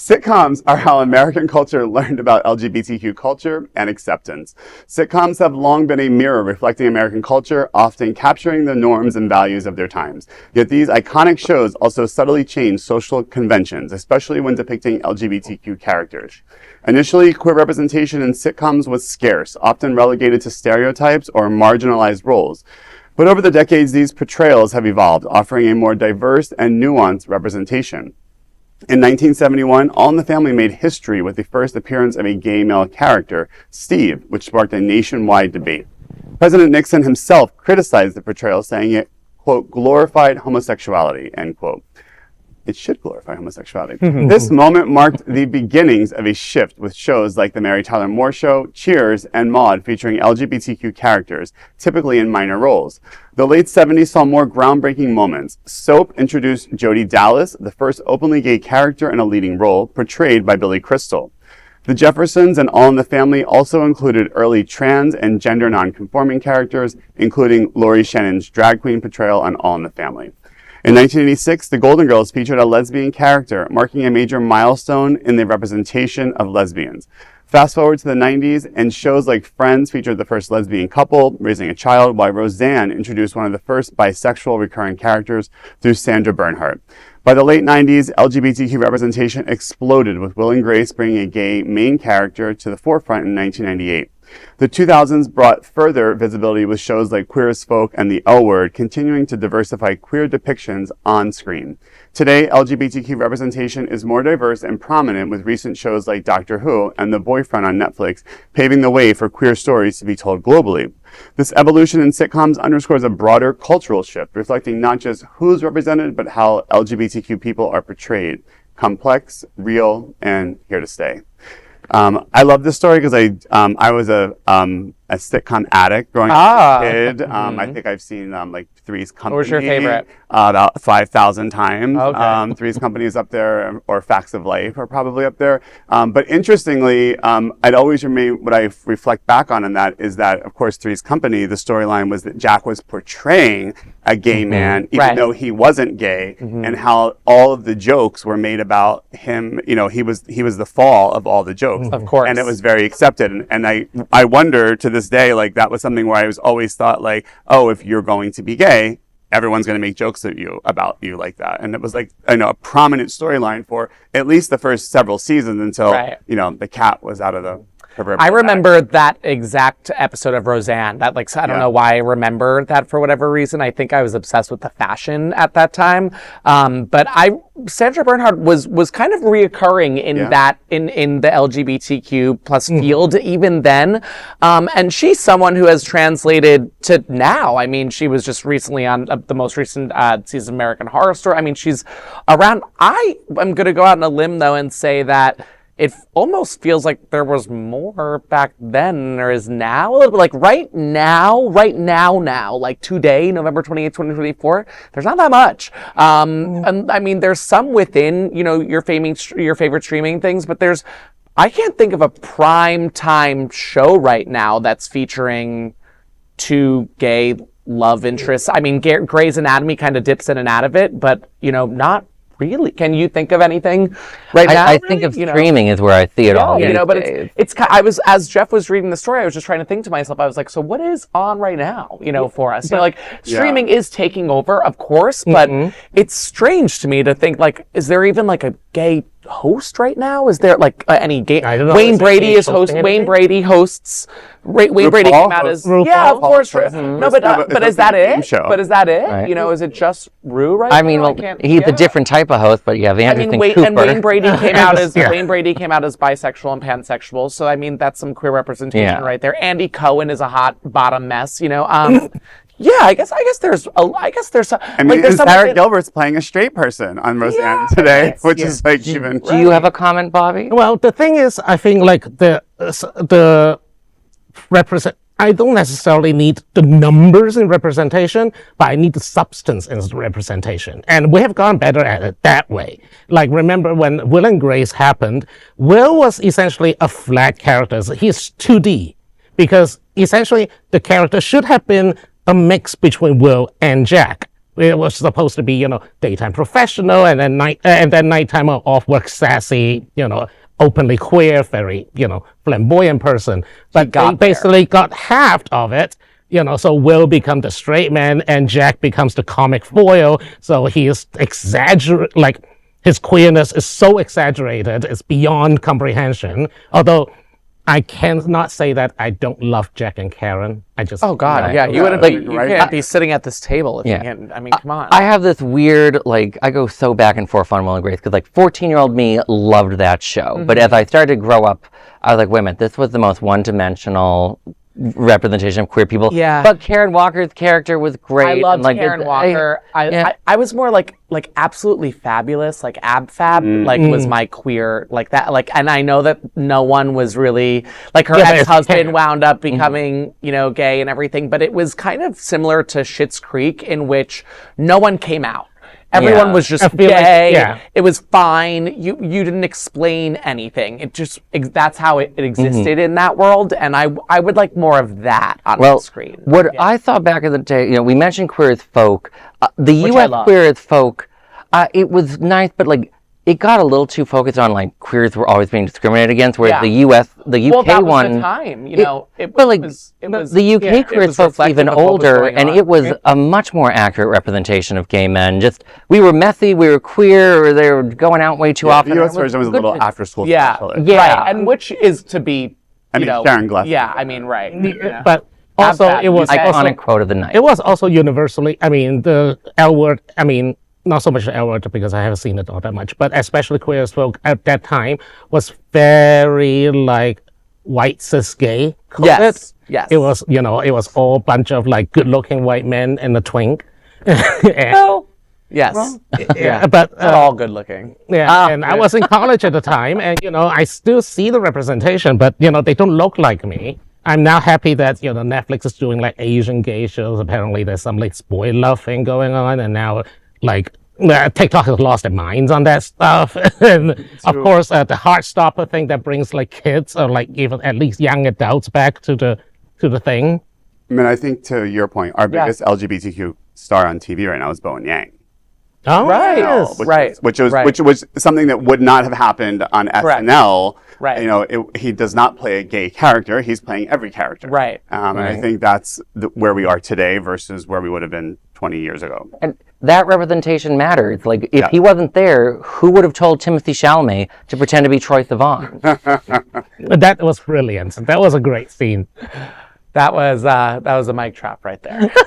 Sitcoms are how American culture learned about LGBTQ culture and acceptance. Sitcoms have long been a mirror reflecting American culture, often capturing the norms and values of their times. Yet these iconic shows also subtly change social conventions, especially when depicting LGBTQ characters. Initially, queer representation in sitcoms was scarce, often relegated to stereotypes or marginalized roles. But over the decades, these portrayals have evolved, offering a more diverse and nuanced representation. In 1971, All in the Family made history with the first appearance of a gay male character, Steve, which sparked a nationwide debate. President Nixon himself criticized the portrayal, saying it, quote, glorified homosexuality, end quote. It should glorify homosexuality. This moment marked the beginnings of a shift with shows like The Mary Tyler Moore Show, Cheers, and Maude featuring LGBTQ characters, typically in minor roles. The late 70s saw more groundbreaking moments. Soap introduced Jodie Dallas, the first openly gay character in a leading role, portrayed by Billy Crystal. The Jeffersons and All in the Family also included early trans and gender-nonconforming characters, including Lori Shannon's drag queen portrayal on All in the Family. In 1986, The Golden Girls featured a lesbian character, marking a major milestone in the representation of lesbians. Fast forward to the 90s, and shows like Friends featured the first lesbian couple raising a child, while Roseanne introduced one of the first bisexual recurring characters through Sandra Bernhard. By the late 90s, LGBTQ representation exploded, with Will and Grace bringing a gay main character to the forefront in 1998. The 2000s brought further visibility with shows like Queer as Folk and The L Word, continuing to diversify queer depictions on screen. Today, LGBTQ representation is more diverse and prominent, with recent shows like Doctor Who and The Boyfriend on Netflix paving the way for queer stories to be told globally. This evolution in sitcoms underscores a broader cultural shift, reflecting not just who's represented, but how LGBTQ people are portrayed. Complex, real, and here to stay. I love this story because I was a sitcom addict growing up as a kid. I think I've seen like Three's Company. What was your favorite? About 5,000 times. Okay. Three's Company is up there, or Facts of Life are probably up there. But interestingly, I'd always remain, what I reflect back on in that is that, of course, Three's Company, the storyline was that Jack was portraying a gay man, even though he wasn't gay, and how all of the jokes were made about him. You know, he was the fall of all the jokes. Of course. And it was very accepted. And I wonder to this day, like, that was something where I was always thought, like, oh, if you're going to be gay, everyone's going to make jokes about you like that. And it was like, I know, a prominent storyline for at least the first several seasons until, you know, the cat was out of the I remember that exact episode of Roseanne. That, like, I don't know why I remember that for whatever reason. I think I was obsessed with the fashion at that time. But Sandra Bernhard was kind of reoccurring in that in the LGBTQ plus field even then. And she's someone who has translated to now. I mean, she was just recently on the most recent season of American Horror Story. I mean, she's around. I'm going to go out on a limb though and say that it almost feels like there was more back then than there is now. A little bit like right now, like today, November 28th, 2024, there's not that much. And I mean, there's some within, you know, your favorite streaming things, but I can't think of a prime time show right now that's featuring two gay love interests. I mean, Grey's Anatomy kind of dips in and out of it, but, you know, not really. Can you think of anything right now? I think of streaming is where I see it all. You know, but it's as Jeff was reading the story, I was just trying to think to myself, I was like, so what is on right now, you know, for us? You know, like, streaming is taking over, of course, but it's strange to me to think, like, is there even like a gay host right now? Is there like any gay? I don't know. Wayne Brady hosts. Wayne Brady came out as of course. No, but is that it? But is that it? Right. You know, is it just Rue right now? I mean, well, he's a different type of host, but you have Anderson Cooper. And Wayne Brady came out as bisexual and pansexual. So I mean, that's some queer representation right there. Andy Cohen is a hot bottom mess. You know. Yeah, I guess there's. I mean, like, Sarah Gilbert's playing a straight person on Roseanne today, which is like even. Do you have a comment, Bobby? Well, the thing is, I think like the represent. I don't necessarily need the numbers in representation, but I need the substance in representation. And we have gone better at it that way. Like, remember when Will and Grace happened, Will was essentially a flat character. He's 2D because essentially the character should have been a mix between Will and Jack. It was supposed to be, daytime professional and then nighttime off work sassy, openly queer, very, flamboyant person. But they basically got half of it. So Will becomes the straight man and Jack becomes the comic foil. So he is his queerness is so exaggerated, it's beyond comprehension. Although I cannot say that I don't love Jack and Karen. Oh God, yeah, you wouldn't you can't be sitting at this table if you can't. I mean, come on. I have this weird, I go so back and forth on Will and Grace because 14-year-old me loved that show. But as I started to grow up, I was like, wait a minute, this was the most one-dimensional representation of queer people. Yeah. But Karen Walker's character was great. I loved Karen Walker. I was more like absolutely fabulous, like ab fab, was my queer that. And I know that no one was really her ex-husband wound up becoming gay and everything, but it was kind of similar to Schitt's Creek in which no one came out. Everyone was just gay. It was fine. You didn't explain anything. That's how it existed in that world. And I would like more of that on the screen. What I thought back in the day, we mentioned Queer as Folk. The U.S. Queer as Folk, it was nice, but it got a little too focused on queers were always being discriminated against, whereas the UK that was one, the time, the UK Queer as Folk's even older, and it was a much more accurate representation of gay men. Just we were messy, we were queer, or they were going out way too often. The US version was a little after school. Right, and which is to be, Sharon Gless. Yeah, I mean, right. But also, it was iconic quote of the night. It was also universally. the L word. Not so much the L word because I haven't seen it all that much, but especially Queer as Folk at that time was very white cis gay. Yes. It was it was all bunch of good looking white men in the twink. Yes. But not all good looking. Yeah, and I was in college at the time, and I still see the representation, but they don't look like me. I'm now happy that Netflix is doing Asian gay shows. Apparently, there's some spoy love thing going on, and now TikTok has lost their minds on that stuff. And of course, the Heartstopper thing that brings kids or even at least young adults back to the thing. I think to your point, our biggest LGBTQ star on TV right now is Bowen Yang. Oh, right. Which was something that would not have happened on SNL. Right. He does not play a gay character. He's playing every character. Right. And I think that's where we are today versus where we would have been 20 years ago. And that representation matters. If he wasn't there, who would have told Timothée Chalamet to pretend to be Troye Sivan? That was brilliant. That was a great scene. That was a mic drop right there.